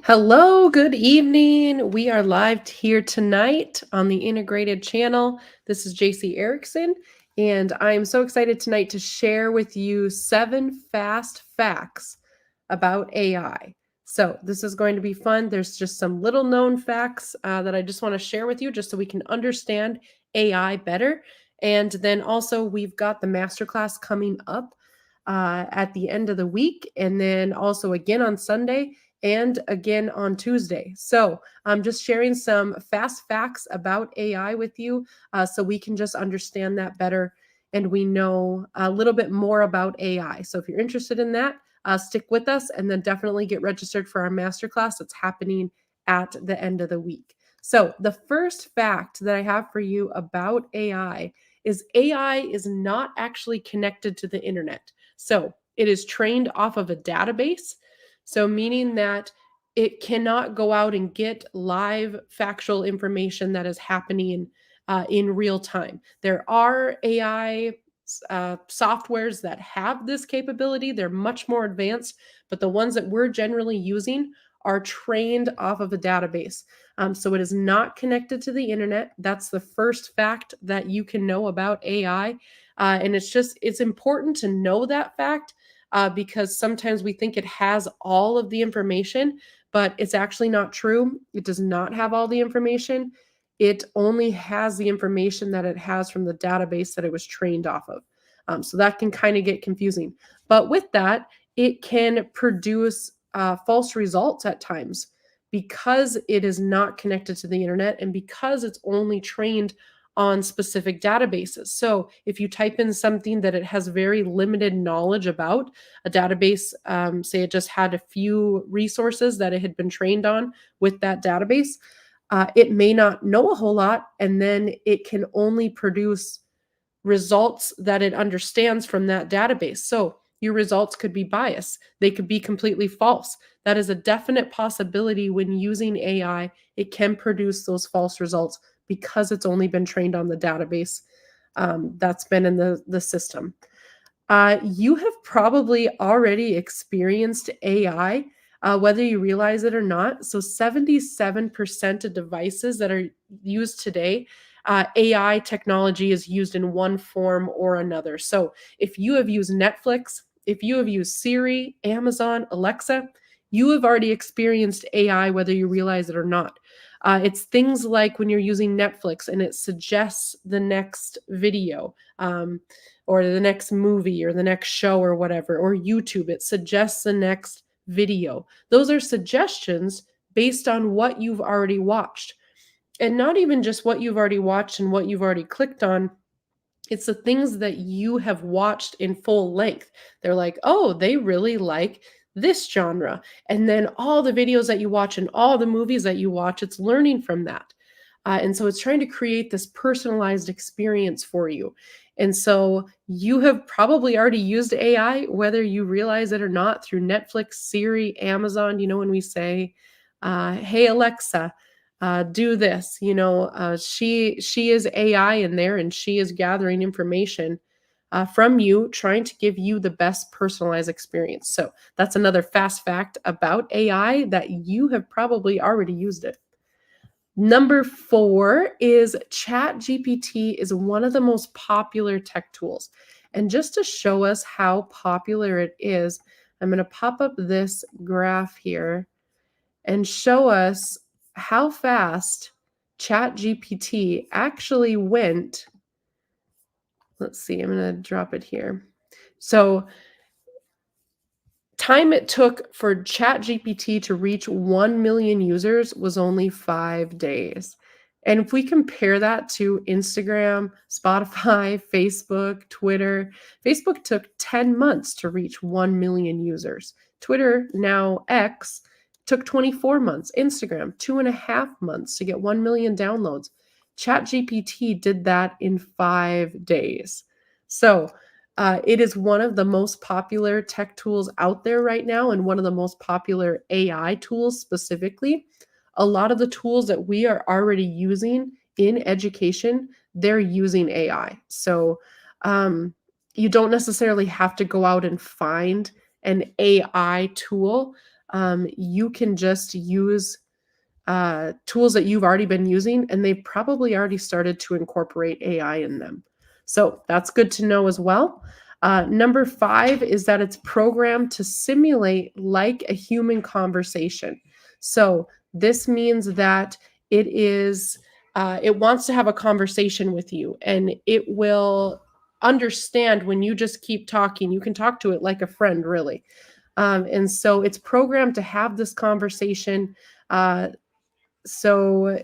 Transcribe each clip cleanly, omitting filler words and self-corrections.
Hello, good evening. We are live here tonight on the Integrated channel. This is JC Erickson, and I'm so excited tonight to share with you 7 fast facts about AI. So, this is going to be fun. There's just some little known facts that I just want to share with you just so we can understand AI better. And then also, we've got the masterclass coming up at the end of the week, and then also again on Sunday and again on Tuesday. So I'm just sharing some fast facts about AI with you so we can just understand that better and we know a little bit more about AI. So if you're interested in that, stick with us and then definitely get registered for our masterclass that's happening at the end of the week. So the first fact that I have for you about AI is AI is not actually connected to the internet. So it is trained off of a database, so meaning that it cannot go out and get live factual information that is happening in real time. There are AI softwares that have this capability. They're much more advanced, but the ones that we're generally using are trained off of a database. So it is not connected to the internet. That's the first fact that you can know about AI. And it's important to know that fact because sometimes we think it has all of the information, but it's actually not true. It does not have all the information. It only has the information that it has from the database that it was trained off of. So that can kind of get confusing. But with that, it can produce false results at times because it is not connected to the internet and because it's only trained on specific databases. So if you type in something that it has very limited knowledge about, a database, say it just had a few resources that it had been trained on with that database, it may not know a whole lot, and then it can only produce results that it understands from that database. So your results could be biased. They could be completely false. That is a definite possibility when using AI. It can produce those false results because it's only been trained on the database that's been in the system. You have probably already experienced AI, whether you realize it or not. So 77% of devices that are used today, AI technology is used in one form or another. So if you have used Netflix, if you have used Siri, Amazon, Alexa, you have already experienced AI, whether you realize it or not. It's things like when you're using Netflix and it suggests the next video. Or the next movie or the next show or whatever, or YouTube, it suggests the next video. Those are suggestions based on what you've already watched. And not even just what you've already watched and what you've already clicked on, it's the things that you have watched in full length. They're like, oh, they really like this genre. And then all the videos that you watch and all the movies that you watch, it's learning from that. And so it's trying to create this personalized experience for you. And so you have probably already used AI, whether you realize it or not, through Netflix, Siri, Amazon. When we say, "Hey Alexa, do this," she is AI in there, and she is gathering information from you, trying to give you the best personalized experience. So that's another fast fact about AI that you have probably already used it. Number 4 is ChatGPT is one of the most popular tech tools. And just to show us how popular it is, I'm going to pop up this graph here and show us how fast ChatGPT actually went. Let's see, I'm going to drop it here. So time it took for ChatGPT to reach 1 million users was only 5 days. And if we compare that to Instagram, Spotify, Facebook, Twitter, Facebook took 10 months to reach 1 million users. Twitter, now X, took 24 months. Instagram, 2.5 months to get 1 million downloads. ChatGPT did that in 5 days. So it is one of the most popular tech tools out there right now and one of the most popular AI tools specifically. A lot of the tools that we are already using in education, they're using AI. So you don't necessarily have to go out and find an AI tool. you can just use tools that you've already been using, and they've probably already started to incorporate AI in them. So that's good to know as well. Number 5 is that it's programmed to simulate like a human conversation. So this means that it wants to have a conversation with you, and it will understand when you just keep talking. You can talk to it like a friend, really. And so it's programmed to have this conversation. So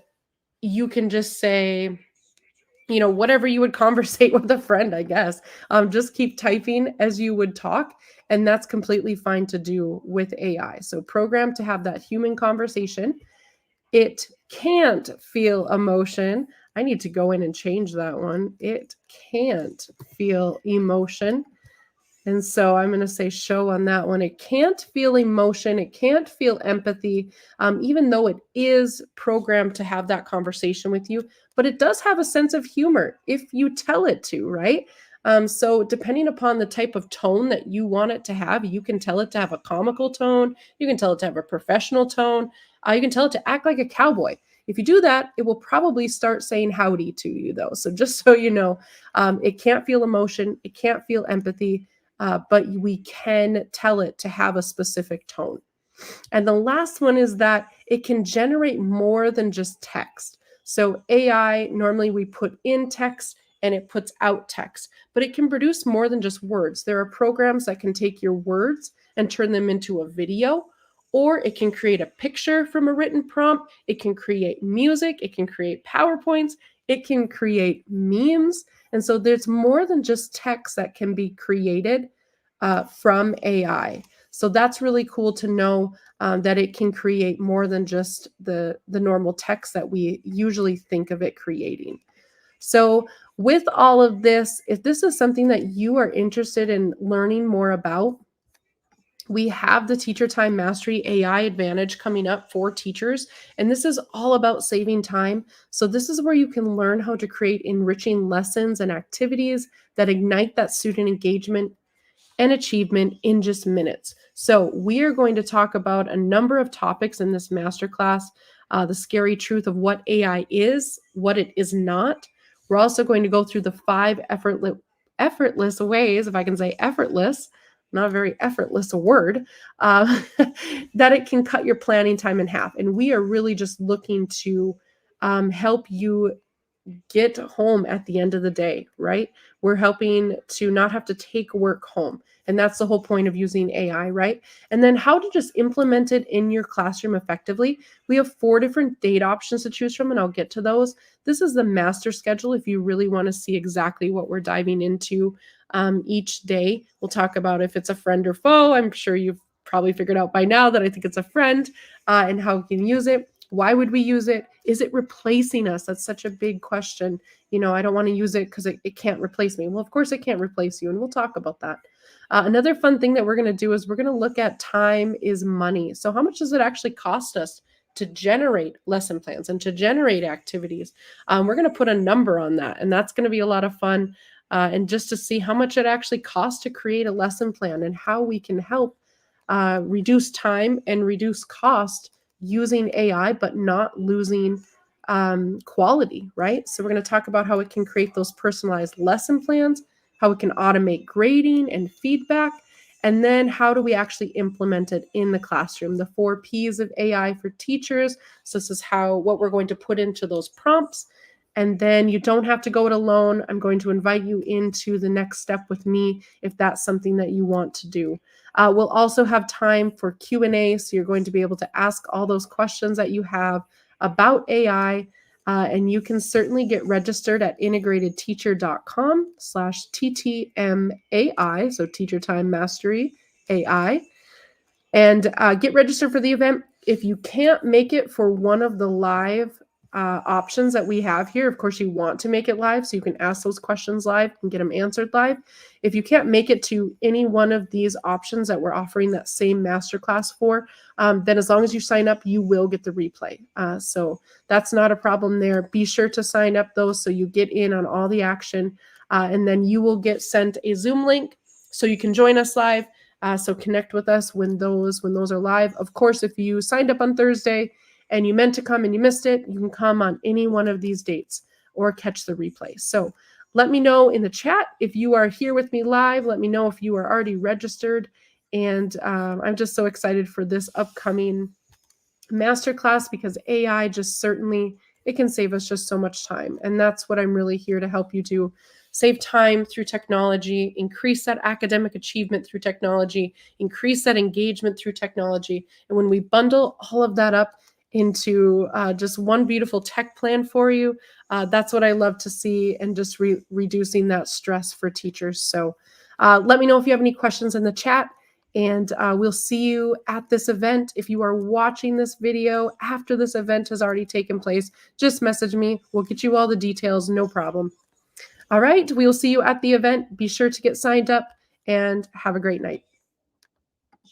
you can just say, whatever you would conversate with a friend, I guess. Just keep typing as you would talk, and that's completely fine to do with AI. So programmed to have that human conversation. It can't feel emotion. I need to go in and change that one. It can't feel emotion. And so I'm going to say show on that one. It can't feel emotion. It can't feel empathy, even though it is programmed to have that conversation with you. But it does have a sense of humor if you tell it to, right? So depending upon the type of tone that you want it to have, you can tell it to have a comical tone. You can tell it to have a professional tone. You can tell it to act like a cowboy. If you do that, it will probably start saying howdy to you, though. So just so you know, it can't feel emotion. It can't feel empathy. But we can tell it to have a specific tone. And the last one is that it can generate more than just text. So AI, normally we put in text and it puts out text, but it can produce more than just words. There are programs that can take your words and turn them into a video, or it can create a picture from a written prompt. It can create music. It can create PowerPoints. It can create memes. And so there's more than just text that can be created from AI. So that's really cool to know that it can create more than just the normal text that we usually think of it creating. So with all of this, if this is something that you are interested in learning more about, we have the Teacher Time Mastery AI Advantage coming up for teachers, and this is all about saving time. So this is where you can learn how to create enriching lessons and activities that ignite that student engagement and achievement in just minutes. So we are going to talk about a number of topics in this masterclass, the scary truth of what AI is, what it is not. We're also going to go through the 5 effortless ways, if I can say effortless, not a very effortless a word, that it can cut your planning time in half. And we are really just looking to help you get home at the end of the day, right? We're helping to not have to take work home. And that's the whole point of using AI, right? And then how to just implement it in your classroom effectively. We have 4 different date options to choose from, and I'll get to those. This is the master schedule if you really want to see exactly what we're diving into each day. We'll talk about if it's a friend or foe. I'm sure you've probably figured out by now that I think it's a friend, and how we can use it. Why would we use it? Is it replacing us? That's such a big question. I don't want to use it because it can't replace me. Well, of course it can't replace you, and we'll talk about that. Another fun thing that we're going to do is we're going to look at time is money. So how much does it actually cost us to generate lesson plans and to generate activities? We're going to put a number on that, and that's going to be a lot of fun. And just to see how much it actually costs to create a lesson plan and how we can help reduce time and reduce cost using AI, but not losing quality, right? So we're going to talk about how it can create those personalized lesson plans, how it can automate grading and feedback, and then how do we actually implement it in the classroom? The 4 P's of AI for teachers. So this is what we're going to put into those prompts. And then you don't have to go it alone. I'm going to invite you into the next step with me if that's something that you want to do. We'll also have time for Q&A, so you're going to be able to ask all those questions that you have about AI, and you can certainly get registered at integratedteacher.com/TTMAI, so Teacher Time Mastery AI, and get registered for the event. If you can't make it for one of the live options that we have here, of course you want to make it live so you can ask those questions live and get them answered live. If you can't make it to any one of these options that we're offering that same masterclass for, then as long as you sign up, you will get the replay. So that's not a problem there. Be sure to sign up though so you get in on all the action, and then you will get sent a Zoom link so you can join us live. So connect with us when those are live. Of course, if you signed up on Thursday and you meant to come and you missed it, you can come on any one of these dates or catch the replay. So let me know in the chat if you are here with me live. Let me know if you are already registered. And I'm just so excited for this upcoming masterclass because AI just certainly, it can save us just so much time. And that's what I'm really here to help you do. Save time through technology, increase that academic achievement through technology, increase that engagement through technology. And when we bundle all of that up into just one beautiful tech plan for you, that's what I love to see, and just reducing that stress for teachers. So let me know if you have any questions in the chat. And we'll see you at this event. If you are watching this video after this event has already taken place, just message me. We'll get you all the details, no problem. All right, we will see you at the event. Be sure to get signed up and have a great night.